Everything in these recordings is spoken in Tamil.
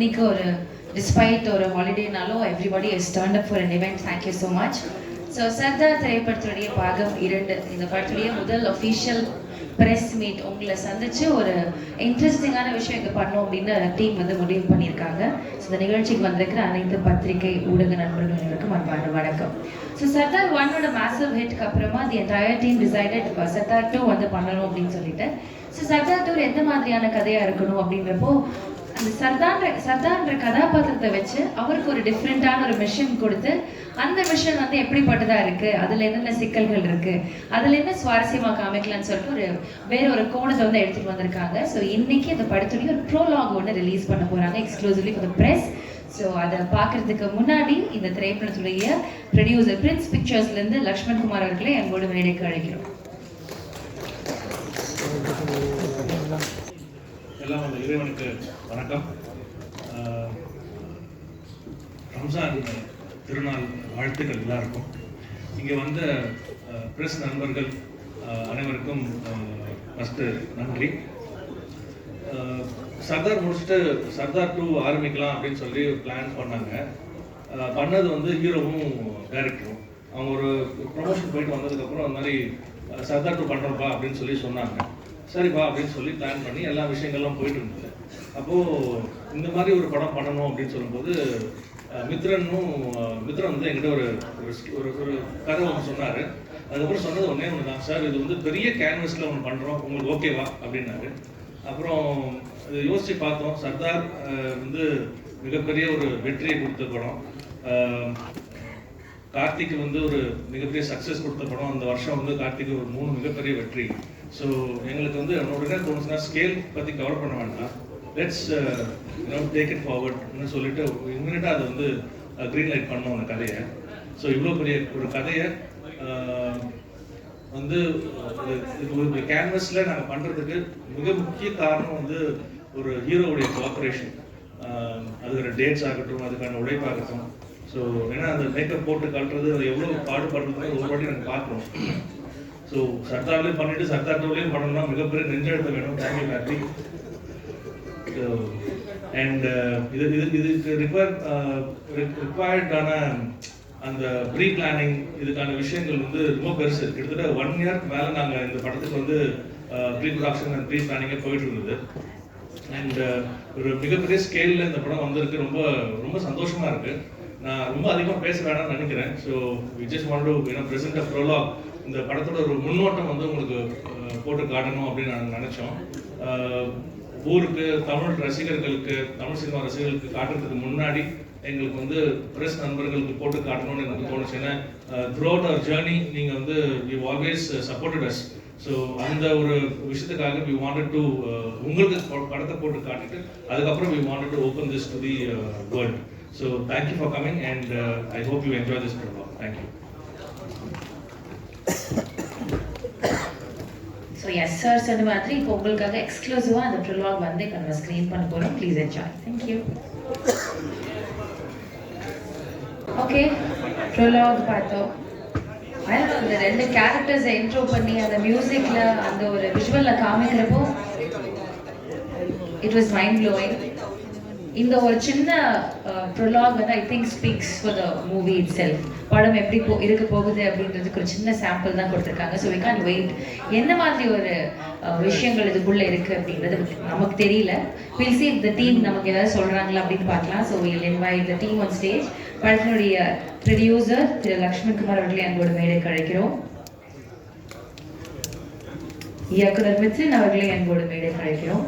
இன்னைக்கு ஒரு டிஸ்பைட் ஒரு ஹாலிடேனாலும் everybody is turned up for an event. Thank you so much. So Sardar திரைப்படத்துடைய பாகம் 2 இந்த படத்துடைய முதல் அஃபீஷியல் ப்ரெஸ் மீட் உங்களை சந்திச்சு ஒரு இன்ட்ரெஸ்டிங்கான விஷயம் இங்கே பண்ணோம் அப்படின்னு டீம் வந்து முடிவு பண்ணியிருக்காங்க. ஸோ இந்த நிகழ்ச்சிக்கு வந்திருக்கிற அனைத்து பத்திரிகை ஊடக நண்பர்களுக்கும் அன்பான வணக்கம். ஸோ சர்தார் 1ஓட மேசிவ் ஹிட்க்கு அப்புறமா the entire team decided Sardar 2 வந்து பண்ணணும் அப்படின்னு சொல்லிட்டு. ஸோ சர்தார் 2 எந்த மாதிரியான கதையாக இருக்கணும் அப்படின்றப்போ அந்த சர்தார்ன்ற கதாபாத்திரத்தை வச்சு அவருக்கு ஒரு டிஃப்ரெண்ட்டான ஒரு மிஷன் கொடுத்து அந்த மிஷன் வந்து எப்படிப்பட்டதா இருக்கு, அதுல என்னென்ன சிக்கல்கள் இருக்கு, அதுல என்ன சுவாரஸ்யமா காமிக்கலாம்னு சொல்லிட்டு வேற ஒரு கோணத்தை வந்து எடுத்துட்டு வந்திருக்காங்க. ஸோ இன்னைக்கு அந்த படத்துடைய ஒரு ப்ரோலாக் ஒன்று ரிலீஸ் பண்ண போறாங்க exclusively for the press. So அதை பார்க்கறதுக்கு முன்னாடி இந்த திரைப்படத்துடைய ப்ரொடியூசர் பிரின்ஸ் பிக்சர்ஸ்லேருந்து லக்ஷ்மண் குமார் அவர்களை எங்களோட மேடைக்கு அழைக்கிறோம். எல்லாம் அந்த இறைவனுக்கு வணக்கம். ரம்ஜான் திருநாள் வாழ்த்துக்கள் எல்லாருக்கும். இங்கே வந்த ப்ரெஸ் நண்பர்கள் அனைவருக்கும் ஃபஸ்ட்டு நன்றி. சர்தார் முடிச்சுட்டு சர்தார் 2 ஆரம்பிக்கலாம் அப்படின்னு சொல்லி பிளான் பண்ணாங்க. பண்ணது வந்து ஹீரோவும் டைரக்டரும். அவங்க ஒரு ப்ரமோஷன் போயிட்டு வந்ததுக்கப்புறம் அந்த மாதிரி சர்தார் 2 பண்ணுறோம்ப்பா அப்படின்னு சொல்லி சொன்னாங்க. சரிப்பா அப்படின்னு சொல்லி பிளான் பண்ணி எல்லா விஷயங்கள்லாம் போயிட்டு இருந்தது. அப்போது இந்த மாதிரி ஒரு படம் பண்ணணும் அப்படின்னு சொல்லும்போது மித்ரன் வந்து என்கிட்ட ஒரு ஒரு கதை ஒன்று சொன்னார். அதுக்கப்புறம் சொன்னது ஒன்றே ஒன்று தான், சார் இது வந்து பெரிய கேன்வஸில் ஒன்று பண்ணுறோம், உங்களுக்கு ஓகேவா அப்படின்னாரு. அப்புறம் அதை யோசித்து பார்த்தோம். சர்தார் வந்து மிகப்பெரிய ஒரு வெற்றியை கொடுத்த படம். கார்த்திக் வந்து ஒரு மிகப்பெரிய சக்ஸஸ் கொடுத்த படம். அந்த வருஷம் வந்து கார்த்திக் ஒரு 3 மிகப்பெரிய வெற்றி. ஸோ எங்களுக்கு வந்து உடனே தோணுச்சுன்னா ஸ்கேல் பற்றி கவர் பண்ண வேண்டாம், லெட்ஸ் டேக் இட் ஃபார்வர்ட்னு சொல்லிட்டு இம்மிடியட்டாக அதை வந்து க்ரீன் லைட் பண்ணோம் அந்த கதையை. ஸோ இவ்வளோ பெரிய ஒரு கதையை வந்து ஒரு கேன்வஸில் நாங்கள் பண்ணுறதுக்கு மிக முக்கிய காரணம் வந்து ஒரு ஹீரோவுடைய கோஆப்ரேஷன். அதுக்கான டேட்ஸ் ஆகட்டும், அதுக்கான உழைப்பாகட்டும். ஸோ ஏன்னா அந்த மேக்கப் போட்டு கட்டுறது அது எவ்வளோ பாடுபடுறது ஒரு வாட்டி நாங்கள் பார்க்குறோம். ஸோ சர்தார்லேயும் பண்ணிட்டு சர்தார் 2லையும் பண்ணணும்னா மிகப்பெரிய நெஞ்செழுத்த வேணும். தேங்க்யூ கார்த்திக். அண்ட் இதுக்கு ரிக்வயர்டான அந்த ப்ரீ பிளானிங் இதுக்கான விஷயங்கள் வந்து ரொம்ப பெருசு. கிட்டத்தட்ட 1 இயர்க்கு மேலே நாங்கள் இந்த படத்துக்கு வந்து ப்ரீ ப்ரொடக்ஷன் அண்ட் ப்ரீ பிளானிங்கே போயிட்டு இருந்தது. அண்ட் ஒரு மிகப்பெரிய ஸ்கேலில் இந்த படம் வந்திருக்கு. ரொம்ப ரொம்ப சந்தோஷமாக இருக்குது. நான் ரொம்ப அதிகமாக பேச வேணாம்னு நினைக்கிறேன். So we just want to present a prologue. இந்த படத்தோட ஒரு முன்னோட்டம் வந்து உங்களுக்கு போட்டு காட்டணும் அப்படின்னு நாங்கள் நினச்சோம். ஊருக்கு தமிழ் ரசிகர்களுக்கு, தமிழ் சினிமா ரசிகர்களுக்கு காட்டுறதுக்கு முன்னாடி எங்களுக்கு வந்து ப்ரெஸ் நண்பர்களுக்கு போட்டு காட்டணும்னு எனக்கு தோணுச்சு. ஏன்னா த்ரூஅவுட் அவர் ஜேர்னி நீங்கள் வந்து you always supported as. So அந்த ஒரு விஷயத்துக்காக வி வாண்டட் டு உங்களுக்கு படத்தை போட்டு காட்டிட்டு அதுக்கப்புறம் we wanted to open this to the world. So thank you for coming and I hope you enjoy this programme. Thank you. So yes sir சொன்ன மாதிரி இப்போ உங்களுக்காக எக்ஸ்க்ளூசிவாக அந்த ப்ரோலாக் வந்து இப்போ நம்ம ஸ்க்ரீன் பண்ண போகிறோம். Please enjoy. Thank you. Okay, prologue பார்த்தோம். அந்த 2 கேரக்டர்ஸை இன்ட்ரோ பண்ணி அந்த மியூசிக்கில் அந்த ஒரு விஷுவலில் காமிக்கிறப்போ இட் வாஸ் மைண்ட் ப்ளோயிங். இந்த ஒரு சின்ன ப்ரோலாக் வந்து I think speaks for the movie it self. படம் எப்படி இருக்க போகுது அப்படின்றதுக்கு ஒரு சின்ன சாம்பிள் தான் கொடுத்துருக்காங்க. So we can wait. என்ன மாதிரி ஒரு விஷயங்கள் இதுக்குள்ளே இருக்குது அப்படின்றது நமக்கு தெரியல. Will see if the team நமக்கு ஏதாவது சொல்கிறாங்களா அப்படின்னு பார்க்கலாம். So we'll invite the team on stage. படத்தினுடைய ப்ரொடியூசர் திரு லக்ஷ்மண் குமார் அவர்களை எங்களோட மேடைக்கு அழைக்கிறோம். இயக்குனர் மித்ரன் அவர்களை எங்களோட மேடைக்கு அழைக்கிறோம்.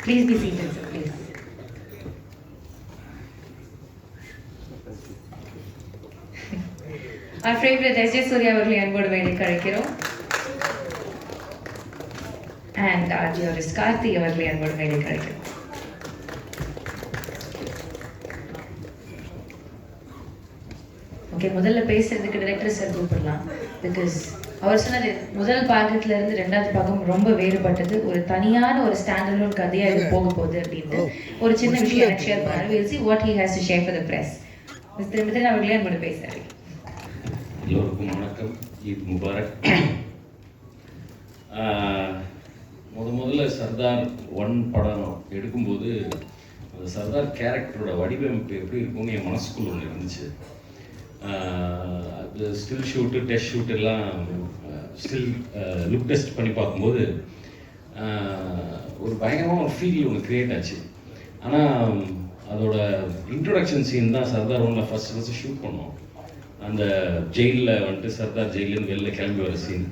Please be seated, sir, please. Our favorite S.J. Surya அவர்களை அன்போடு மேடைக்கு அழைக்கிறோம். And our dearest Karthi அவர்களை அன்போடு மேடைக்கு அழைக்கிறோம். ஓகே, முதல்ல பேசுறதுக்கு டைரக்டர் சார் கூப்பிடலாம். பிகாஸ் அவர் சொன்னது முதல் பாகத்துல இருந்து 2வது பாகம் ரொம்ப வேறுபட்டது. ஒரு தனியான ஒரு ஸ்டாண்டர்ட் கதையா இது போக போகுது அப்படின்னு ஒரு சின்ன விஷயம் எனக்கு ஷேர் பண்ணாரு. we'll see what he has to share for the press. Mister Mithran அவர்களே என்னோட பேசுறாரு. எல்லோருக்கும் வணக்கம். ஈத் முபாரக். முதல்ல சர்தார் 1 படம் எடுக்கும்போது அந்த சர்தார் கேரக்டரோட வடிவமைப்பு எப்படி இருக்கும்னு என் மனசுக்குள்ள ஒன்று இருந்துச்சு. அது ஸ்டில் ஷூட்டு, டெஸ்ட் ஷூட் எல்லாம் ஸ்டில் லுக் டெஸ்ட் பண்ணி பார்க்கும்போது ஒரு பயங்கரமான ஒரு ஃபீல் ஒன்று க்ரியேட் ஆச்சு. ஆனால் அதோட இன்ட்ரொடக்ஷன் சீன் தான் சர்தார் 1ல் ஃபஸ்ட்டு ஷூட் பண்ணோம். அந்த ஜெயிலில் வந்துட்டு சர்தார் ஜெயிலேருந்து வெளில கிளம்பி வர சீன்.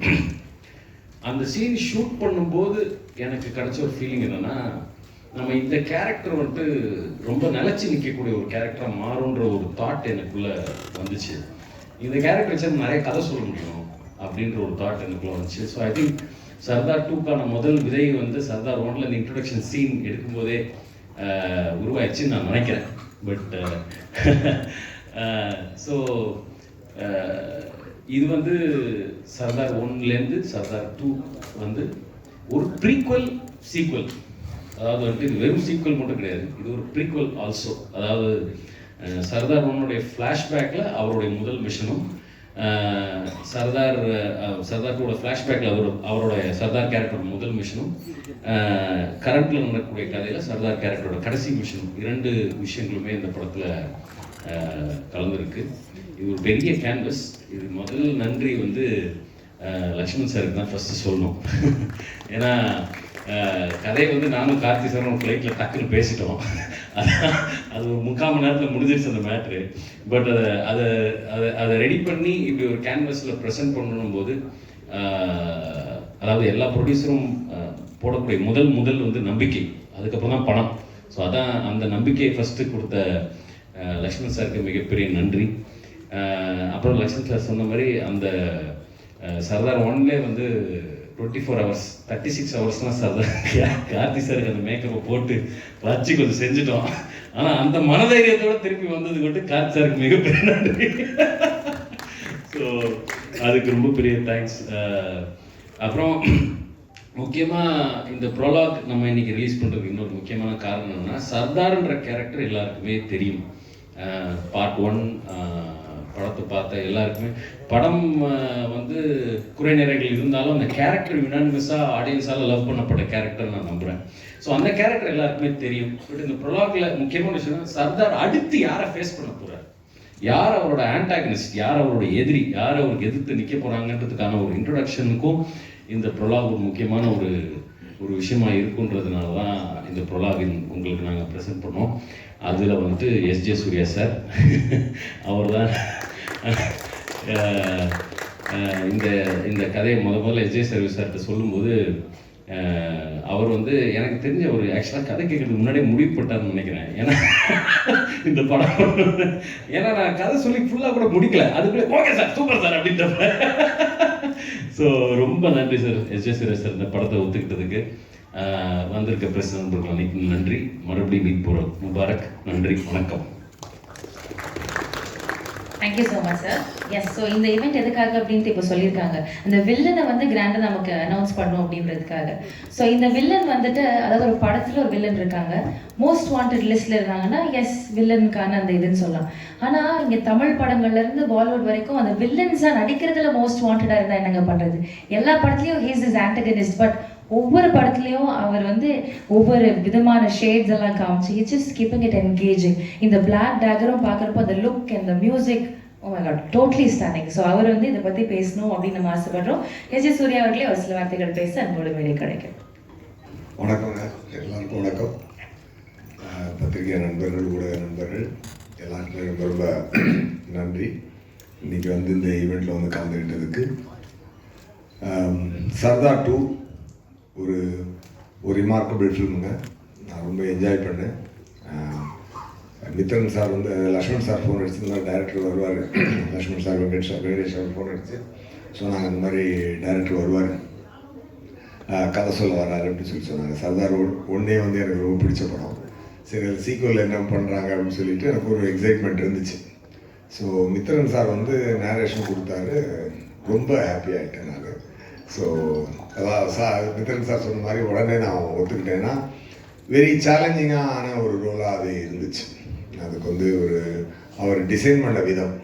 அந்த சீன் ஷூட் பண்ணும்போது எனக்கு கிடைச்ச ஒரு ஃபீலிங் என்னென்னா, நம்ம இந்த கேரக்டர் வந்துட்டு ரொம்ப நிலச்சி நிற்கக்கூடிய ஒரு கேரக்டராக மாறுன்ற ஒரு தாட் எனக்குள்ளே வந்துச்சு. இந்த கேரக்டர் வச்சு நிறைய கதை சொல்ல முடியும் அப்படின்ற ஒரு தாட் எனக்குள்ளே வந்துச்சு. ஸோ ஐ திங்க் சர்தார் 2க்கான முதல் விதை வந்து சர்தார் 1ல் இந்த இன்ட்ரொடக்ஷன் சீன் எடுக்கும்போதே உருவாயிடுச்சுன்னு நான் நினைக்கிறேன். பட் ஸோ இது வந்து சர்தார் 1லேருந்து சர்தார் 2 வந்து ஒரு ப்ரீக்வல் சீக்வல். அதாவது வந்துட்டு இது வெறும் சீக்வல் மட்டும் கிடையாது, இது ஒரு ப்ரீக்வல் ஆல்சோ. அதாவது சர்தார் 1னுடைய ஃப்ளாஷ்பேக்கில் அவருடைய முதல் மிஷனும், சர்தார் 2வோட ஃப்ளாஷ்பேக்கில் அவரோட சர்தார் கேரக்டரோட முதல் மிஷனும், கரண்ட்டில் நடக்கக்கூடிய கதையில் சர்தார் கேரக்டரோட கடைசி மிஷனும், 2 விஷயங்களுமே இந்த படத்தில் கலந்துருக்கு. இது ஒரு பெரிய கேன்வஸ். இது முதல் நன்றி வந்து லக்ஷ்மண் சாருக்கு தான் ஃபஸ்ட்டு சொல்லணும். ஏன்னா கதையை வந்து நானும் கார்த்தி சாரும் ஃப்ளைட்டில் டக்குன்னு பேசிட்டோம். அது ஒரு 3/4 மணி நேரத்தில் முடிஞ்சிருச்சு அந்த மேட்ரு. பட் அதை ரெடி பண்ணி இப்படி ஒரு கேன்வஸில் ப்ரெசென்ட் பண்ணணும் போது, அதாவது எல்லா ப்ரொடியூசரும் போடக்கூடிய முதல் வந்து நம்பிக்கை, அதுக்கப்புறம் தான் பணம். ஸோ அதான் அந்த நம்பிக்கையை ஃபஸ்ட்டு கொடுத்த லக்ஷ்மண் சாருக்கு மிகப்பெரிய நன்றி. அப்புறம் லக்ஷ்மண் சார் சொன்ன மாதிரி அந்த சர்தார் 1லே வந்து 24 hours 36 ஹவர்ஸ்லாம் சர்தார் கார்த்தி சாருக்கு அந்த மேக்கப்பை போட்டு வச்சு கொஞ்சம் செஞ்சுட்டோம். ஆனால் அந்த மனதைரியத்தோடு திருப்பி வந்தது கொண்டு கார்த்தி சாருக்கு மிகப்பெரிய நன்றி. ஸோ அதுக்கு ரொம்ப பெரிய தேங்க்ஸ். அப்புறம் முக்கியமாக இந்த ப்ரோலாக் நம்ம இன்னைக்கு ரிலீஸ் பண்ணுறதுக்கு இன்னொரு முக்கியமான காரணம் என்னன்னா, சர்தார்ன்ற கேரக்டர் எல்லாருக்குமே தெரியும். பார்ட் 1 படத்தை பார்த்த எல்லாருக்குமே படம் வந்து குறை நிறைகள் இருந்தாலும் அந்த கேரக்டர் யுனானிமஸாக ஆடியன்ஸால் லவ் பண்ணப்பட்ட கேரக்டர் நான் நம்புகிறேன். ஸோ அந்த கேரக்டர் எல்லாருக்குமே தெரியும். பட் இந்த ப்ரொலாக்ல முக்கியமான விஷயம், சர்தார் அடுத்து யாரை ஃபேஸ் பண்ண போகிறார், யார் அவரோட ஆன்டாகனிஸ்ட், யார் அவரோட எதிரி, யார் அவருக்கு எதிர்த்து நிற்க போகிறாங்கன்றதுக்கான ஒரு இன்ட்ரொடக்ஷனுக்கும் இந்த ப்ரொலாக் ஒரு முக்கியமான ஒரு விஷயமா இருக்குன்றதுனால தான் இந்த ப்ரொலாகின் உங்களுக்கு நாங்கள் ப்ரெசென்ட் பண்ணோம். அதில் வந்துட்டு எஸ்ஜே சூர்யா சார் அவர் தான் இந்த கதையை முதல்ல எஸ்ஜே சர்வீஸ் சார்கிட்ட சொல்லும்போது, அவர் வந்து எனக்கு தெரிஞ்ச ஒரு ஆக்சுவலாக கதை கேட்கறதுக்கு முன்னாடியே முடிவு போட்டார்னு நினைக்கிறேன். ஏன்னா இந்த படம் ஏன்னா நான் கதை சொல்லி ஃபுல்லாக கூட முடிக்கல, அதுக்குள்ளே ஓகே சார் சூப்பர் சார் அப்படின்றப்ப. ஸோ ரொம்ப நன்றி சார் எஸ்ஜே சூர்யா சார் இந்த படத்தை ஒத்துக்கிட்டதுக்கு. வந்திருக்க பிரஸ் நண்பர்கள் அனைக்கும் நன்றி. மறுபடியும் மீட் போகிறோம். முபாரக். நன்றி, வணக்கம். Thank you so much sir. Yes, so இந்த ஈவெண்ட் எதுக்காக அப்படின்ட்டு இப்போ சொல்லியிருக்காங்க, அந்த வில்லனை வந்து கிராண்டாக நமக்கு அனௌன்ஸ் பண்ணணும் அப்படின்றதுக்காக. ஸோ இந்த வில்லன் வந்துட்டு, அதாவது ஒரு படத்தில் ஒரு வில்லன் இருக்காங்க, மோஸ்ட் வாண்டட் லிஸ்ட்டில் இருந்தாங்கன்னா எஸ் வில்லனுக்கான அந்த இதுன்னு சொல்லலாம். ஆனால் இங்கே தமிழ் படங்கள்லேருந்து பாலிவுட் வரைக்கும் அந்த வில்லன்ஸாக நடிக்கிறதுல மோஸ்ட் வாண்டடாக இருந்தால் என்னங்க பண்ணுறது? எல்லா படத்துலையும் ஹீஸ் இஸ் ஆன்டகனிஸ்ட், பட் ஒவ்வொரு படத்துலையும் அவர் வந்து ஒவ்வொரு விதமான ஷேட்ஸ் எல்லாம் காமிச்சு it's just keeping it engaging. இந்த பிளாக் டேகரும் பார்க்குறப்போ அந்த look and the music, oh my god, totally standing. So அவர் வந்து இதை பற்றி பேசணும் அப்படின்னு நம்ம ஆசைப்படுறோம். எஸ்ஜே சூர்யா அவர்களே ஒரு சில வார்த்தைகள் பேச அன்போடு மேலே கிடைக்கும். வணக்கங்க, எல்லாருக்கும் வணக்கம். பத்திரிகை நண்பர்கள், ஊடக நண்பர்கள் எல்லாருக்குமே ரொம்ப ரொம்ப நன்றி இன்னைக்கு வந்து இந்த ஈவெண்ட்டில் வந்து கலந்துக்கிட்டதுக்கு. சர்தார் 2 ஒரு ரிமார்க்கபிள் ஃபில்முங்க. நான் ரொம்ப என்ஜாய் பண்ணேன். மித்ரன் சார் வந்து லக்ஷ்மண் சார் ஃபோன் அடிச்சிருந்தா டைரக்டர் வருவார். Lakshman sir Venkatesh sir phone அடிச்சு சொன்னாங்க, இந்த மாதிரி டைரக்டர் வருவார், கதை சொல்ல வர்றாரு அப்படின்னு சொன்னாங்க. சர்தார் 1 வந்து எனக்கு ரொம்ப பிடிச்ச படம். சரி, அது சீக்வல் என்ன பண்ணுறாங்க அப்படின்னு சொல்லிட்டு எனக்கு ஒரு எக்ஸைட்மெண்ட் இருந்துச்சு. ஸோ மித்ரன் சார் வந்து நேரேஷன் கொடுத்தாரு, ரொம்ப ஹாப்பி ஆகிட்டேன் நான். ஸோ அதான் மித்ரன் சார் சொன்ன மாதிரி உடனே நான் ஒத்துக்கிட்டேன்னா வெரி சேலஞ்சிங்கான ஒரு ரோலாக அது இருந்துச்சு. அதுக்கு வந்து அவர் டிசைன் பண்ண விதம்,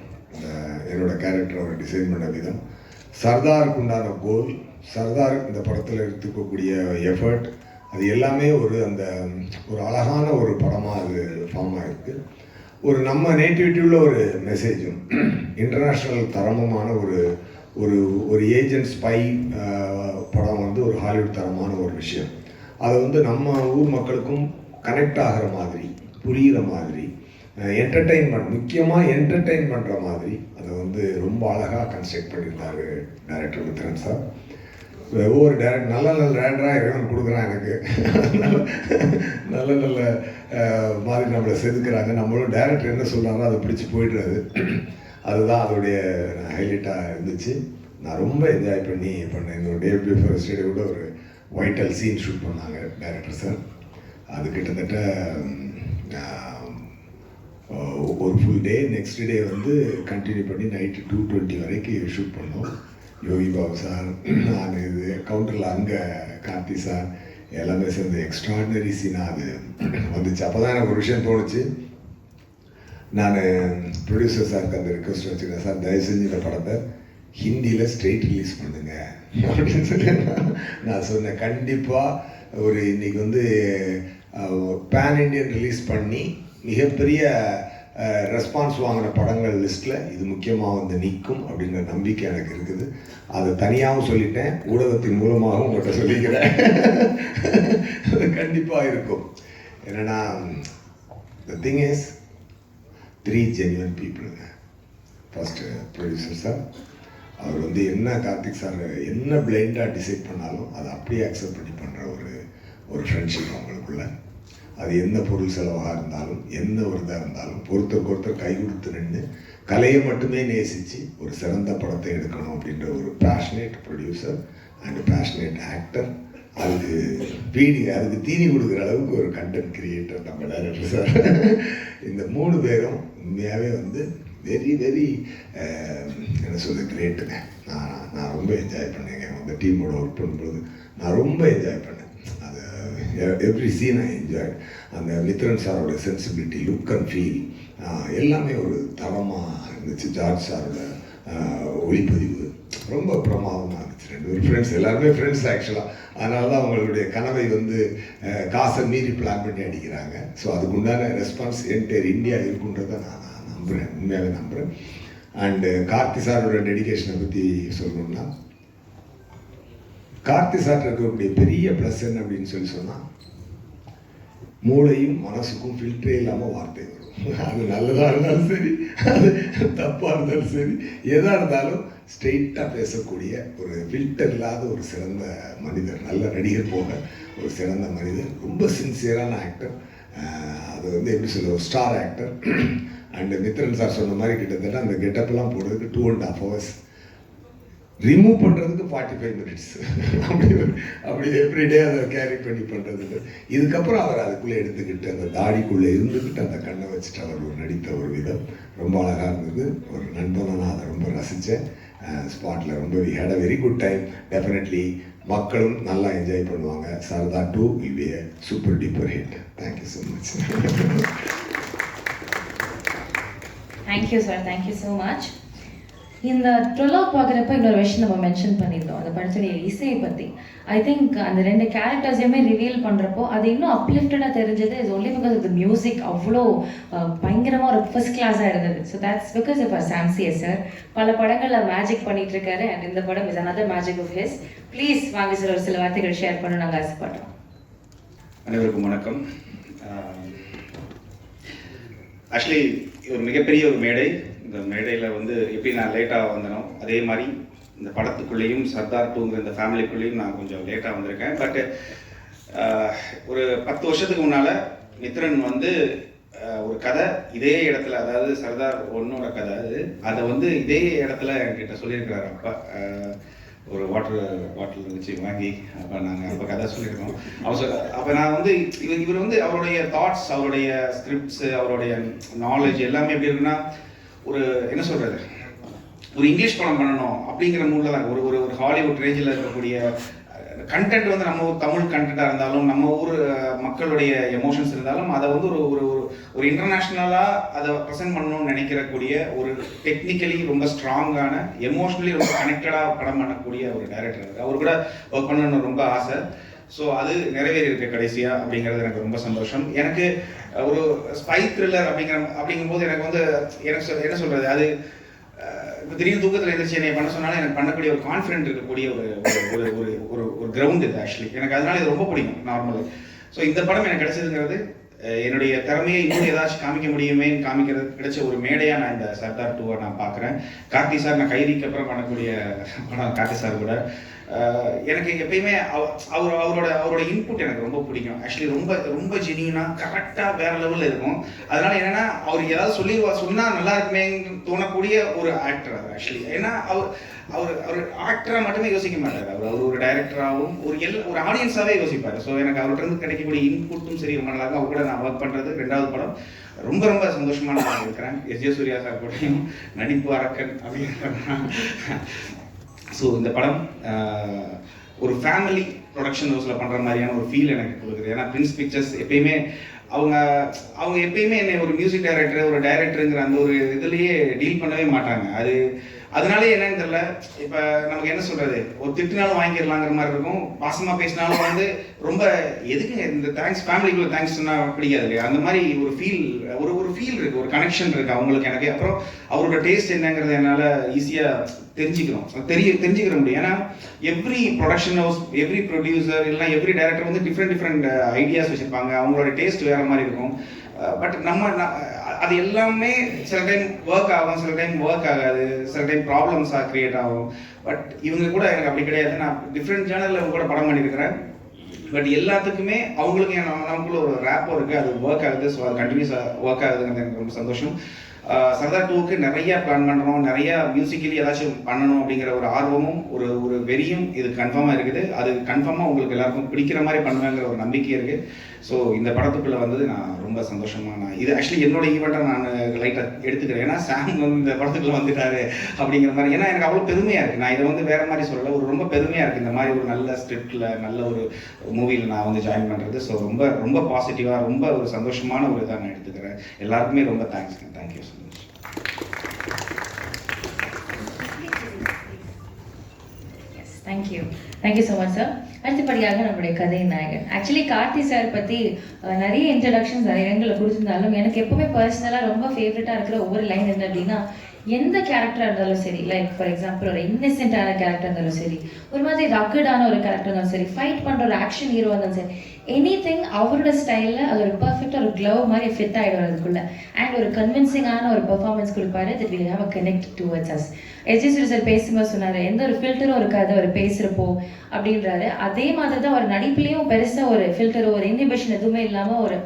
என்னோடய கேரக்டர் அவர் டிசைன் பண்ண விதம் சர்தாருக்கு உண்டான கோல், சர்தார் இந்த படத்தில் எடுத்துக்கக்கூடிய எஃபர்ட், அது எல்லாமே ஒரு அழகான ஒரு படமாக அது ஃபார்ம் ஆகிருக்கு. ஒரு நம்ம நேட்டிவிட்டியுள்ள ஒரு மெசேஜும் இன்டர்நேஷ்னல் தரமுமான ஒரு ஏஜென்ட் ஸ்பை படம் ஒரு ஹாலிவுட் தரமான ஒரு விஷயம். அதை நம்ம ஊர் மக்களுக்கும் கனெக்ட் ஆகிற மாதிரி, புரிகிற மாதிரி, என்டர்டெயின்மெண்ட், முக்கியமாக என்டர்டெயின் பண்ணுற மாதிரி அதை ரொம்ப அழகாக கன்ஸ்ட்ரக்ட் பண்ணியிருந்தார் டைரக்டர் மித்ரன் சார். ஒவ்வொரு டைரக்டர் நல்ல டேரக்டராக இறைவன் கொடுக்குறான் எனக்கு. நல்ல மாதிரி நம்மளை செதுக்குறாங்க. நம்மளும் டைரக்டர் என்ன சொல்கிறாரோ அதை பிடிச்சி போய்டுறது. அதுதான் அதோடைய ஹைலைட்டாக இருந்துச்சு. நான் ரொம்ப என்ஜாய் பண்ணேன். என்னோட டே பிஃபோர் ஸ்டேடியை கூட ஒரு வைட்டல் சீன் ஷூட் பண்ணாங்க டைரக்டர் சார். அது கிட்டத்தட்ட ஒரு full day, next day continue பண்ணி நைட்டு 2:20 வரைக்கும் ஷூட் பண்ணோம். யோகி பாபு சார், நான் இது கவுண்டரில் அங்கே கார்த்தி சார் எல்லாமே சேர்ந்து எக்ஸ்ட்ராடினரி சீனாக அது வந்துச்சு. அப்போ தான் எனக்கு ஒரு விஷயம் தோணுச்சு. நான் ப்ரொடியூசர் சாருக்கு அந்த ரிக்வஸ்ட் வச்சுருக்கேன், சார் தயவு செஞ்சு இந்த படத்தை ஹிந்தியில் ஸ்ட்ரெயிட் ரிலீஸ் பண்ணுங்க அப்படின்னு சொல்லி நான் சொன்னேன். கண்டிப்பாக இன்றைக்கி பேன் இண்டியன் ரிலீஸ் பண்ணி மிகப்பெரிய ரெஸ்பான்ஸ் வாங்கின படங்கள் லிஸ்ட்டில் இது முக்கியமாக நிற்கும் அப்படிங்கிற நம்பிக்கை எனக்கு இருக்குது. அதை தனியாகவும் சொல்லிட்டேன், ஊடகத்தின் மூலமாகவும் உங்கள்கிட்ட சொல்லிக்கிறேன். அது கண்டிப்பாக இருக்கும். என்னென்னா த திங் இஸ் 3 ஜென்யூன் பீப்புளுங்க. ஃபஸ்ட்டு ப்ரொடியூசர் சார், அவர் என்ன கார்த்திக் சார் என்ன பிளைண்டாக டிசைட் பண்ணாலும் அதை அப்படியே அக்செப்ட் பண்ணி பண்ணுற ஒரு ஃப்ரெண்ட்ஷிப் அவங்களுக்குள்ள. அது என்ன பொருள் செலவாக இருந்தாலும், என்ன ஒரு இதாக இருந்தாலும் ஒருத்தருக்கு ஒருத்தர் கை கொடுத்து நின்று கலையை மட்டுமே நேசித்து ஒரு சிறந்த படத்தை எடுக்கணும் அப்படின்ற ஒரு passionate producer and passionate actor. அதுக்கு தீனி கொடுக்குற அளவுக்கு ஒரு கண்டென்ட் கிரியேட்டர் நம்ம டைரக்டர் சார். இந்த 3 பேரும் உண்மையாகவே வெரி வெரி என்ன சொல்ல கிரேட்டுங்க. நான் ரொம்ப என்ஜாய் பண்ணேங்க. அந்த டீமோட ஒர்க் பண்ணும்போது நான் ரொம்ப என்ஜாய் பண்ணேன். Every scene I enjoy. அந்த மித்ரன் சாரோட சென்சிபிலிட்டி, லுக் அண்ட் ஃபீல் எல்லாமே ஒரு தரமாக இருந்துச்சு. ஜார்ஜ் சாரோட ஒளிப்பதிவு ரொம்ப பிரமாதமாக இருந்துச்சு. 2 பேரும் ஃப்ரெண்ட்ஸ், எல்லாருமே ஃப்ரெண்ட்ஸ் ஆக்சுவலாக. அதனால தான் அவங்களுடைய கனவை காசை மீறி பிளான் பண்ணி அடிக்கிறாங்க. ஸோ அதுக்கு உண்டான ரெஸ்பான்ஸ் என்டையர் இந்தியா இருக்குன்றதை நான் நம்புகிறேன், உண்மையாகவே நம்புகிறேன். அண்டு கார்த்தி சாரோட டெடிகேஷனை பற்றி சொல்லணும்னா, கார்த்தி சார் இருக்கக்கூடிய பெரிய ப்ளஸ் என்ன அப்படின்னு சொன்னால், மூளையும் மனசுக்கும் ஃபில்டரே இல்லாமல் வார்த்தை வரும். அது நல்லதாக இருந்தாலும் சரி, அது தப்பாக இருந்தாலும் சரி, எதாக இருந்தாலும் ஸ்ட்ரெயிட்டாக பேசக்கூடிய ஒரு ஃபில்டர் இல்லாத ஒரு சிறந்த மனிதர், நல்ல நடிகர் போக ஒரு சிறந்த மனிதர், ரொம்ப சின்சியரான ஆக்டர். அது எப்படி சொல்ல, ஒரு star actor. And Mithran sir சொன்ன மாதிரி கிட்டத்தட்ட அந்த கெட்டப்லாம் போடுறதுக்கு 2.5 hours, ரிமூவ் பண்ணுறதுக்கு 45 minutes. அப்படி எவ்ரிடே அதை கேரி பண்ணி பண்ணுறதுக்கு. இதுக்கப்புறம் அவர் அதுக்குள்ளே எடுத்துக்கிட்டு அந்த தாடிக்குள்ளே இருந்துக்கிட்டு அந்த கண்ணை வச்சுட்டு அவர் நடித்த ஒரு விதம் ரொம்ப அழகாக இருந்தது. ஒரு நண்பனாக நான் அதை ரொம்ப ரசித்தேன். ஸ்பாட்டில் ரொம்ப we had a very good time. Definitely மக்களும் நல்லா என்ஜாய் பண்ணுவாங்க. Sardar 2 will be a super duper hit. Thank you so much. Thank you sir, thank you so much. இந்த ட்ரோலாக் பார்க்குறப்ப இன்னொரு விஷயம் நம்ம மென்ஷன் பண்ணியிருந்தோம், அந்த படத்துடைய இசையை பற்றி. ஐ திங்க் அந்த 2 கேரக்டர்ஸையுமே ரிவீல் பண்ணுறப்போ அது இன்னும் அப்லிஃப்டடாக தெரிஞ்சது. Is only because of the music. அவ்வளோ பயங்கரமாக ஒரு ஃபர்ஸ்ட் கிளாஸாக இருந்தது. So that's because of Sam CS sir. பல படங்களில் மேஜிக் பண்ணிட்டு இருக்காரு. அண்ட் இந்த படம் is another magic of his. Please வாங்க சார், ஒரு சில வார்த்தைகள் ஷேர் பண்ண நாங்கள் ஆசைப்படுறோம். அனைவருக்கும் வணக்கம். ஆக்சுவலி ஒரு மிகப்பெரிய ஒரு மேடை. இந்த மேடையில் எப்படி நான் லேட்டாக வந்தனோ அதே மாதிரி இந்த படத்துக்குள்ளேயும் சர்தார் 2ங்கிற இந்த ஃபேமிலிக்குள்ளேயும் நான் கொஞ்சம் லேட்டாக வந்திருக்கேன். பட் ஒரு 10 வருஷத்துக்கு முன்னால் மித்ரன் ஒரு கதை இதே இடத்துல, அதாவது சர்தார் 1ஓட கதை அதை இதே இடத்துல என்கிட்ட சொல்லியிருக்கிறாரு. அப்போ ஒரு பாட்டில் இருந்துச்சு வாங்கி, அப்போ நாங்கள் அப்போ கதை சொல்லியிருக்கோம். அப்போ நான் இவர் அவருடைய தாட்ஸ், அவருடைய ஸ்கிரிப்ட்ஸு, அவருடைய நாலேஜ் எல்லாமே எப்படி இருக்குன்னா, ஒரு என்ன சொல்கிறது, ஒரு இங்கிலீஷ் படம் பண்ணணும் அப்படிங்கிற மூடில் தான். ஒரு ஹாலிவுட் ரேஞ்சில் இருக்கக்கூடிய கண்டென்ட் வந்து நம்ம ஊர் தமிழ் கண்டென்ட்டாக இருந்தாலும் நம்ம ஊர் மக்களுடைய எமோஷன்ஸ் இருந்தாலும் அதை வந்து ஒரு ஒரு ஒரு இன்டர்நேஷ்னலாக அதை ப்ரெசென்ட் பண்ணணும்னு நினைக்கிறக்கூடிய ஒரு டெக்னிக்கலி ரொம்ப ஸ்ட்ராங்கான எமோஷ்னலி ரொம்ப கனெக்டடாக படம் பண்ணக்கூடிய ஒரு டைரக்டர் இருக்குது. அவர் கூட ஒர்க் பண்ணணும்னு ரொம்ப ஆசை. ஸோ அது நிறைவேறியிருக்கு கடைசியாக அப்படிங்கிறது எனக்கு ரொம்ப சந்தோஷம். எனக்கு ஒரு ஸ்பை த்ரில்லர் அப்படிங்கும்போது எனக்கு வந்து எனக்கு என்ன சொல்கிறது, அது இப்போ திடீர்னு தூக்கத்தில் எழுந்திரிச்சு என்னை பண்ண சொன்னாலும் எனக்கு பண்ணக்கூடிய ஒரு கான்ஃபிடென்ட் இருக்கக்கூடிய ஒரு ஒரு ஒரு ஒரு ஒரு கிரவுண்ட் இது ஆக்சுவலி. எனக்கு அதனால இது ரொம்ப பிடிக்கும் நார்மலி. ஸோ இந்த படம் எனக்கு கிடைச்சதுங்கிறது என்னுடைய திறமையை இன்னும் ஏதாச்சும் காமிக்க முடியுமேன்னு காமிக்கிறது கிடைச்ச ஒரு மேடையாக நான் இந்த சர்தார் 2 நான் பார்க்குறேன். கார்த்தி சார் நான் கைதிக்கு அப்புறம் பண்ணக்கூடிய படம் கார்த்தி சார் கூட. எனக்கு எப்பயுமே அவரோட இன்புட் எனக்கு ரொம்ப பிடிக்கும் ஆக்சுவலி. ரொம்ப ரொம்ப ஜெனியூனாக கரெக்டாக வேற லெவலில் இருக்கும். அதனால என்னன்னா அவர் ஏதாவது சொன்னால் நல்லா இருக்குமேன்னு தோணக்கூடிய ஒரு ஆக்டர் அவர் ஆக்சுவலி. ஏன்னா அவர் ஆக்டராக மட்டுமே யோசிக்க மாட்டார். அவர் ஒரு டைரக்டராகவும் ஒரு ஆடியன்ஸாகவே யோசிப்பார். ஸோ எனக்கு அவர்கிட்ட இருந்து கிடைக்கக்கூடிய இன்புட்டும் சரி ரொம்ப நல்லா இருக்கும். அவர் கூட நான் ஒர்க் பண்ணுறது 2வது படம் ரொம்ப ரொம்ப சந்தோஷமாக நான் இருக்கிறேன். எஸ் ஜே சூர்யா சார் கூடயும் நடிப்பு அரக்கன் அப்படிங்கிற. ஸோ இந்த படம் ஒரு ஃபேமிலி ப்ரொடக்ஷன் ஹவுஸில் பண்ணுற மாதிரியான ஒரு ஃபீல் எனக்கு கொடுக்குது. ஏன்னா பிரின்ஸ் பிக்சர்ஸ் எப்பயுமே அவங்க எப்பயுமே என்னை ஒரு மியூசிக் டைரக்டர் ஒரு டைரக்டருங்கிற அந்த ஒரு இதுலேயே டீல் பண்ணவே மாட்டாங்க. அதனாலே என்னன்னு தெரியல. இப்போ நமக்கு என்ன சொல்கிறது, ஒரு திட்டுனாலும் வாங்கிடலாங்கிற மாதிரி இருக்கும். பாசமாக பேசினாலும் வந்து ரொம்ப எதுக்குங்க இந்த தேங்க்ஸ் ஃபேமிலிக்குள்ள தேங்க்ஸ் சொன்னால் பிடிக்காது இல்லையா. அந்த மாதிரி ஒரு ஃபீல் இருக்குது, ஒரு கனெக்ஷன் இருக்குது அவங்களுக்கு எனக்கு. அப்புறம் அவரோட டேஸ்ட் என்னங்கிறத என்னால் ஈஸியாக தெரிஞ்சுக்கிற முடியும். ஏன்னா every production house, every producer இல்லைனா எவ்ரி டைரக்டர் வந்து டிஃப்ரெண்ட் ஐடியாஸ் வச்சுருப்பாங்க. அவங்களோட டேஸ்ட் வேறு மாதிரி இருக்கும். பட் அது எல்லாமே சில டைம் ஒர்க் ஆகும், சில டைம் ஒர்க் ஆகாது, சில டைம் ப்ராப்ளம்ஸாக க்ரியேட் ஆகும். பட் இவங்க கூட எனக்கு அப்படி கிடையாது. நான் டிஃப்ரெண்ட் ஜேர்னலில் கூட படம் பண்ணியிருக்கிறேன். பட் எல்லாத்துக்குமே அவங்களுக்கு நமக்குள்ள ஒரு ரேப்போ இருக்குது, அது ஒர்க் ஆகுது. ஸோ அது கண்டினியூஸாக ஒர்க் ஆகுதுங்கிறது எனக்கு ரொம்ப சந்தோஷம். சர்தார் 2க்கு நிறையா பிளான் பண்ணுறோம், நிறையா மியூசிக்கலி ஏதாச்சும் பண்ணணும் அப்படிங்கிற ஒரு ஆர்வமும் ஒரு வெறியும் இது கன்ஃபார்மாக இருக்குது. அது கன்ஃபார்மாக உங்களுக்கு எல்லாருக்கும் பிடிக்கிற மாதிரி பண்ணுவேங்கிற ஒரு நம்பிக்கை இருக்குது. ஸோ இந்த படத்துக்குள்ளே வந்து நான் ரொம்ப சந்தோஷமாக இது ஆக்சுவலி என்னோட ஈவெண்ட்டை நான் லைட்டாக எடுத்துக்கிறேன். ஏன்னா சாம் வந்து இந்த படத்துக்குள்ளே வந்துட்டாரு அப்படிங்கிற மாதிரி. ஏன்னா எனக்கு அவ்வளோ பெருமையாக இருக்குது. நான் இதை வந்து வேறு மாதிரி சொல்லலை, ஒரு ரொம்ப பெருமையாக இருக்குது இந்த மாதிரி ஒரு நல்ல ஸ்கிரிப்டில் நல்ல ஒரு மூவியில் நான் வந்து ஜாயின் பண்ணுறது. ஸோ ரொம்ப ரொம்ப பாசிட்டிவாக ரொம்ப ஒரு சந்தோஷமான ஒரு இதாக நான் எடுத்துக்கிறேன். எல்லாருக்குமே ரொம்ப தேங்க்ஸ்ங்க. Thank you so much. Thank you so much sir. அடுத்தபடியாக நம்முடைய கதை நாயகன். ஆக்சுவலி கார்த்தி சார் பற்றி நிறைய இன்ட்ரடக்ஷன்ஸ் நிறைய இடங்களில் கொடுத்துருந்தாலும் எனக்கு எப்பவுமே பர்சனலாக ரொம்ப ஃபேவரட்டாக இருக்கிற ஒவ்வொரு லைன் என்ன அப்படின்னா, எந்த கேரக்டராக இருந்தாலும் சரி, லைக் ஃபார் எக்ஸாம்பிள் ஒரு இன்னசென்ட்டான கேரக்டர் இருந்தாலும் சரி, ஒரு மாதிரி ரக்கடான ஒரு கேரக்டர் இருந்தாலும் சரி, ஃபைட் பண்ணுற ஒரு ஆக்ஷன் ஹீரோ இருந்தாலும் சரி, எனிதிங் அவரோட ஸ்டைலில் அது ஒரு பர்ஃபெக்டாக ஒரு க்ளவ் மாதிரி ஃபிட் ஆகிடும் அதுக்குள்ள. அண்ட் ஒரு கன்வின்சிங்கான ஒரு பெர்ஃபார்மன்ஸ் கொடுப்பாரு. That will have a connect towards us. S J Suryah sir பேசும்போது சொன்னார், எந்த ஒரு ஃபில்டரும் இருக்காது அவர் பேசுகிறப்போ அப்படின்றாரு. அதே மாதிரி தான் ஒரு நடிப்புலேயும் பெருசாக ஒரு ஃபில்டரோ ஒரு இன்ஹிபிஷன் எதுவுமே இல்லாமல் ஒரு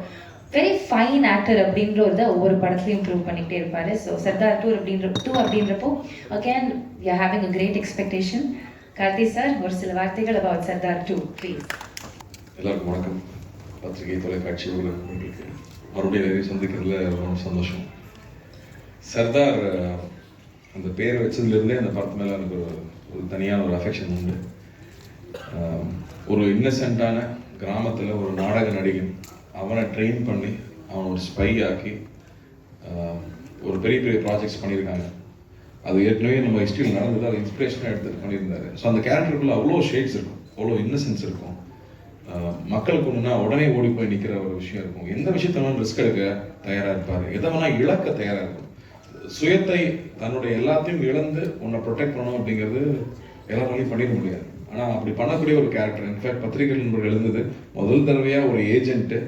வெரி ஃபைன் ஆக்டர் அப்படின்ற ஒரு தான் ஒவ்வொரு படத்துலையும் இம்ப்ரூவ் பண்ணிகிட்டே இருப்பார். ஸோ சர்தார் 2 அப்படின்றப்போ again you are having a great expectation. Karthi sir, ஒரு சில வார்த்தைகள் அபவுட் சர்தார் 2 ப்ளீஸ். எல்லாருக்கும் வணக்கம். பத்திரிகை தொலைக்காட்சி உங்களுக்கு மறுபடியும் சந்திக்கிறதுல ரொம்ப சந்தோஷம். சர்தார் அந்த பேரை வச்சதுலேருந்தே அந்த படத்து மேலே எனக்கு ஒரு தனியான ஒரு அஃபெக்ஷன் உண்டு. ஒரு இன்னசென்ட்டான கிராமத்தில் ஒரு நாடக நடிகன், அவனை ட்ரெயின் பண்ணி அவனை ஒரு ஸ்பை ஆக்கி ஒரு பெரிய பெரிய ப்ராஜெக்ட்ஸ் பண்ணியிருக்காங்க. அது ஏற்கனவே நம்ம ஹிஸ்ட்ரியில் நடந்தது, அது இன்ஸ்பிரேஷனாக எடுத்துகிட்டு பண்ணியிருந்தாரு. ஸோ அந்த கேரக்டருக்குள்ள அவ்வளோ ஷேட்ஸ் இருக்கும், அவ்வளோ இன்னசென்ஸ் இருக்கும். மக்களுக்கு ஒன்றுனா உடனே ஓடி போய் நிற்கிற ஒரு விஷயம் இருக்கும். எந்த விஷயத்த வேணாலும் ரிஸ்க் எடுக்க தயாராக இருப்பார், எதை வேணால் இழக்க தயாராக இருக்கும். சுயத்தை தன்னுடைய எல்லாத்தையும் இழந்து உன்னை ப்ரொடெக்ட் பண்ணணும் அப்படிங்கிறது எல்லாராலையும் பண்ணிட முடியாது. ஆனால் அப்படி பண்ணக்கூடிய ஒரு கேரக்டர். இன்ஃபேக்ட் பத்திரிகை நண்பர்கள் எழுந்தது முதல் தடவையாக ஒரு ஏஜென்ட்டு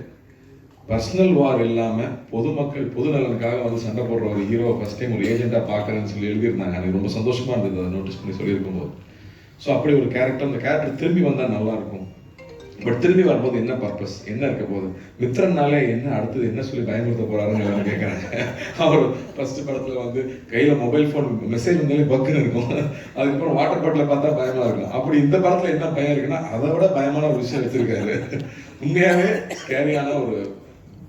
பர்சனல் வார் இல்லாமல் பொதுமக்கள் பொது நலனுக்காக வந்து சண்டை போடுற ஒரு ஹீரோ ஃபர்ஸ்ட் டைம் ஒரு ஏஜென்ட்டாக பார்க்குறேன்னு சொல்லி எழுதியிருந்தாங்க. எனக்கு ரொம்ப சந்தோஷமாக இருந்தது அதை நோட்டீஸ் பண்ணி சொல்லியிருக்கும் போது. ஸோ அப்படி ஒரு கேரக்டர், அந்த கேரக்டர் திரும்பி வந்தால் நல்லாயிருக்கும். பட் திரும்பி வரும்போது என்ன பர்பஸ், என்ன இருக்க போகுது, மித்திரனாலே என்ன அடுத்தது என்ன சொல்லி பயன்படுத்த போறாருன்னு எல்லாரும் கேட்குறாங்க. அவர் ஃபர்ஸ்ட் படத்தில் வந்து கையில் மொபைல் ஃபோன் மெசேஜ் வந்தாலே பக்குன்னு இருக்கும். அதுக்கப்புறம் வாட்டர் பாட்டில் பார்த்தா பயமாக இருக்கும். அப்படி இந்த படத்தில் என்ன பயம் இருக்குன்னா அதை விட பயமான ஒரு விஷயம் வச்சிருக்காரு. உண்மையாகவே ஸ்கேரியான ஒரு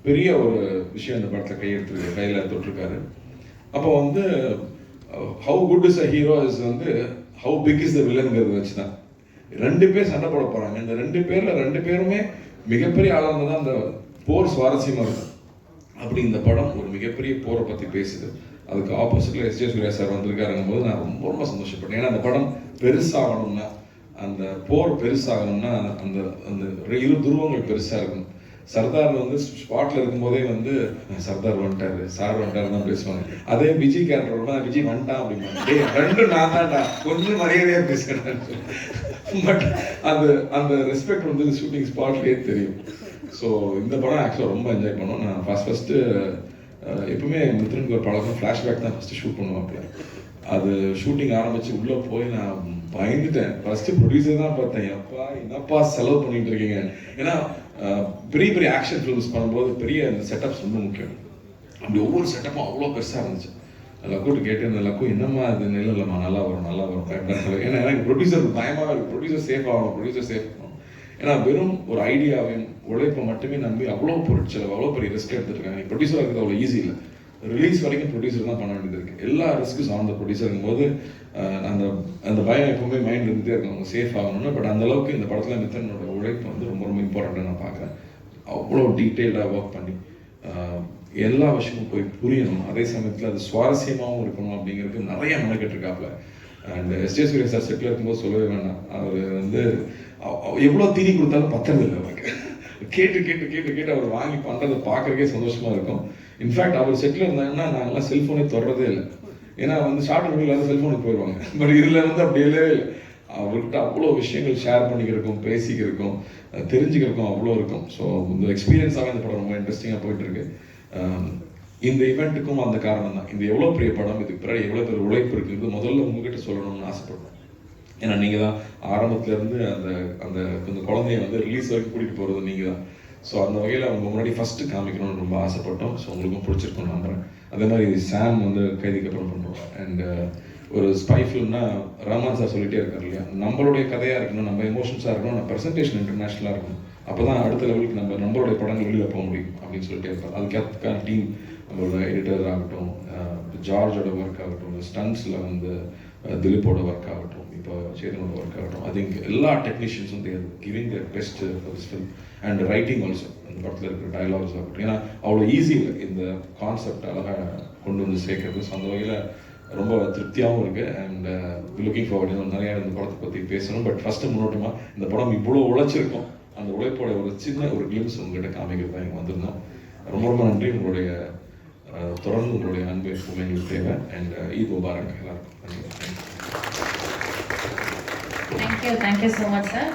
பெரிய ஒரு விஷயம் இந்த படத்தில் கையில் தொட்டிருக்காரு. அப்போ வந்து how good is a hero is வந்து ஹவு பிக் இஸ் த வில்லன்ங்கிறது வச்சு தான். 2 பேர் சண்டை போட போகிறாங்க. இந்த 2 பேரில் 2 பேருமே மிகப்பெரிய ஆளாக இருந்தால் தான் அந்த போர் சுவாரஸ்யமாக இருக்கும். அப்படி இந்த படம் ஒரு மிகப்பெரிய போரை பற்றி பேசுது. அதுக்கு ஆப்போசிட்டில் எஸ்.ஜே. சூர்யா சார் வந்திருக்காருங்கும் போது நான் ரொம்ப ரொம்ப சந்தோஷப்பட்டேன். ஏன்னா அந்த படம் பெருசாகணும்னா, அந்த போர் பெருசாகணும்னா அந்த அந்த 2 துருவங்கள் பெருசாக இருக்கணும். சர்தார் வந்து ஸ்பாட்டில் இருக்கும்போதே வந்து சர்தார் வந்துட்டாரு, சார் வந்துட்டாரு தான் பேசுவாங்க. அதே விஜய் கேரக்டர் விஜய் வந்துட்டான் அப்படின்னா 2 நான் தான்டா கொஞ்சம் மரியாதையாக பேசுகிறேன். பட் அந்த ரெஸ்பெக்ட் வந்து ஷூட்டிங் ஸ்பாட்லேயே தெரியும். ஸோ இந்த படம் ஆக்சுவலாக ரொம்ப என்ஜாய் பண்ணோம். நான் ஃபஸ்ட்டு எப்பவுமே மித்ரனுக்கு ஒரு பழக்கம் ஃப்ளாஷ்பேக் தான் ஃபஸ்ட்டு ஷூட் பண்ணுவாப்புல. அது ஷூட்டிங் ஆரம்பித்து உள்ளே போய் நான் பயந்துட்டேன். ஃபஸ்ட்டு ப்ரொடியூசர் தான் பார்த்தேன், எப்பா என்னப்பா செலவு பண்ணிட்டு இருக்கீங்க. ஏன்னா பெரிய பெரிய ஆக்ஷன் ஃபிலிம்ஸ் பண்ணும்போது பெரிய அந்த செட்டப்ஸ் ரொம்ப முக்கியம். அப்படி ஒவ்வொரு செட்டப்பும் அவ்வளோ பெருசாக இருந்துச்சு. லக்கூட்டு கேட்டு இந்த லக்கு என்னம்மா அது இல்லைம்மா நல்லா வரும் பயப்படான்னு சொல்லி. ஏன்னா எனக்கு ப்ரொடியூசர் பயமாக இருக்குது, ப்ரொடியூசர் சேஃப் ஆகணும். ஏன்னா வெறும் ஒரு ஐடியாவையும் உழைப்பை மட்டுமே நம்பி அவ்வளோ பொருட்செலவு அவ்வளோ பெரிய ரிஸ்க் எடுத்துருக்காங்க. ப்ரொடியூசராக இருக்கிறது அவ்வளோ ஈஸி இல்லை. ரிலீஸ் வரைக்கும் ப்ரொடியூசர் தான் பண்ண வேண்டியது இருக்குது. எல்லா ரிஸ்க்கும் சார்ந்த ப்ரொடியூசருங்கும் போது அந்த அந்த பயம் எப்பவுமே மைண்ட் இருந்துகிட்டே இருக்கும், அவங்க சேஃப் ஆகணும்னு. பட் அந்தளவுக்கு இந்த படத்தில் மித்தனோட உழைப்பு வந்து ரொம்ப ரொம்ப இம்பார்ட்டண்ட்டாக நான் பார்க்குறேன். அவ்வளோ டீட்டெயில்டாக ஒர்க் பண்ணி எல்லா விஷயமும் போய் புரியணும், அதே சமயத்தில் அது சுவாரஸ்யமாகவும் இருக்கணும் அப்படிங்கிறது நிறைய மெனக்கெட்டுருக்காப்புல. And S J. சூர்யா சார் செட்டில் இருக்கும்போது சொல்லவே வேண்டாம். அவர் வந்து எவ்வளோ தீனி கொடுத்தாலும் பத்தறதில்லை அவருக்கு. கேட்டு அவர் வாங்கி பண்ணுறதை பார்க்குறதுக்கே சந்தோஷமாக இருக்கும். இன்ஃபேக்ட் அவர் செட்டில் இருந்தாங்கன்னா நாங்கள்லாம் செல்ஃபோனே தொடரதே இல்லை. ஏன்னா வந்து ஷார்ட் வீடியோவில் செல்ஃபோனுக்கு போயிடுவாங்க. பட் இதில் வந்து அப்படி இல்லவே இல்லை. அவர்கிட்ட அவ்வளோ விஷயங்கள் ஷேர் பண்ணிக்கிறக்கும், பேசிக்கிறக்கும், தெரிஞ்சுக்கிறக்கும் அவ்வளோ இருக்கும். ஸோ இந்த எக்ஸ்பீரியன்ஸாக இந்த படம் ரொம்ப இன்ட்ரெஸ்டிங்காக போயிட்டுருக்கு. இந்த ஈவெண்ட்டுக்கும் அந்த காரணம் தான். இது எவ்வளோ பெரிய படம், இதுக்கு பிறகு எவ்வளோ பெரிய உழைப்பு இருக்குது முதல்ல உங்ககிட்ட சொல்லணும்னு ஆசைப்படுறேன். ஏன்னா நீங்கள் தான் ஆரம்பத்துலேருந்து அந்த குழந்தைய வந்து ரிலீஸ் வரைக்கும் கூட்டிகிட்டு போகிறது நீங்கள் தான். ஸோ அந்த வகையில் அவங்க முன்னாடி ஃபஸ்ட்டு காமிக்கணும்னு ரொம்ப ஆசைப்பட்டோம். ஸோ உங்களுக்கும் பிடிச்சிருக்கும்னு நம்புகிறேன். அதே மாதிரி சாம் வந்து கைதிக்கு அப்புறம் பண்ணுறோம். அண்ட் ஒரு ஸ்பை ஃபிலிம்னா ரஹ்மான் சார் சொல்லிகிட்டே இருக்காரு இல்லையா, நம்மளுடைய கதையாக இருக்கணும், நம்ம எமோஷன்ஸாக இருக்கணும், நம்ம ப்ரெசன்டேஷன் இன்டர்நேஷ்னலாக இருக்கணும். அப்போ தான் அடுத்த லெவலுக்கு நம்மளுடைய படங்கள் வெளியில் போக முடியும் அப்படின்னு சொல்லிட்டே இருப்பார். அதுக்கான டீம் நம்மளோட எடிட்டர் ஆகட்டும், ஜார்ஜோட ஒர்க் ஆகட்டும், ஸ்டன்ஸில் வந்து திலீப்போட ஒர்க் ஆகட்டும், இப்போ சேதனோட ஒர்க் ஆகட்டும், அது இங்கே எல்லா டெக்னீஷியன்ஸும் their giving the best for this film. And writing also, அந்த படத்தில் இருக்கிற டயலாக்ஸ் ஆகட்டும். ஏன்னா அவ்வளோ ஈஸி இல்லை இந்த கான்செப்ட் அழகாக கொண்டு வந்து சேர்க்கறது. ஸோ அந்த வகையில் ரொம்ப திருப்தியாகவும் இருக்குது. And looking forward. இன்னும் நிறையா இந்த படத்தை பற்றி பேசணும். பட் ஃபஸ்ட்டு முன்னோட்டமாக இந்த படம் இவ்வளோ உழைச்சிருக்கோம், அந்த உழைப்போட ஒரு சின்ன ஒரு கிளிம்ஸ் உங்கள்கிட்ட காமிக்கிறது தான் இங்கே வந்திருந்தோம். ரொம்ப ரொம்ப நன்றி. உங்களுடைய தொடர்ந்து உங்களுடைய அன்பு எப்பவுமே எங்களுக்கு தேவை. அண்ட் ஈத் முபாரக் எல்லாருக்கும். Thank you so much, sir.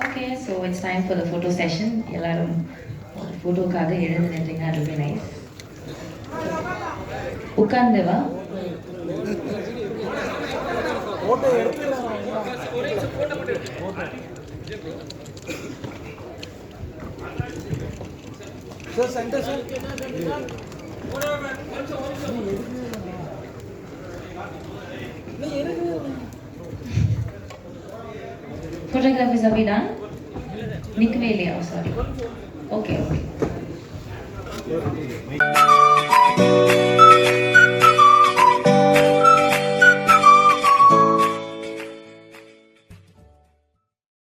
Okay, so it's time for the photo session. எல்லாரும் ஃபோட்டோக்காக எழுந்து நின்றீங்க, அது will be nice. உட்கார்ந்து வா. Sir, center, sir. Photography is done? நிக்கவே இல்லையா? Sorry. Okay.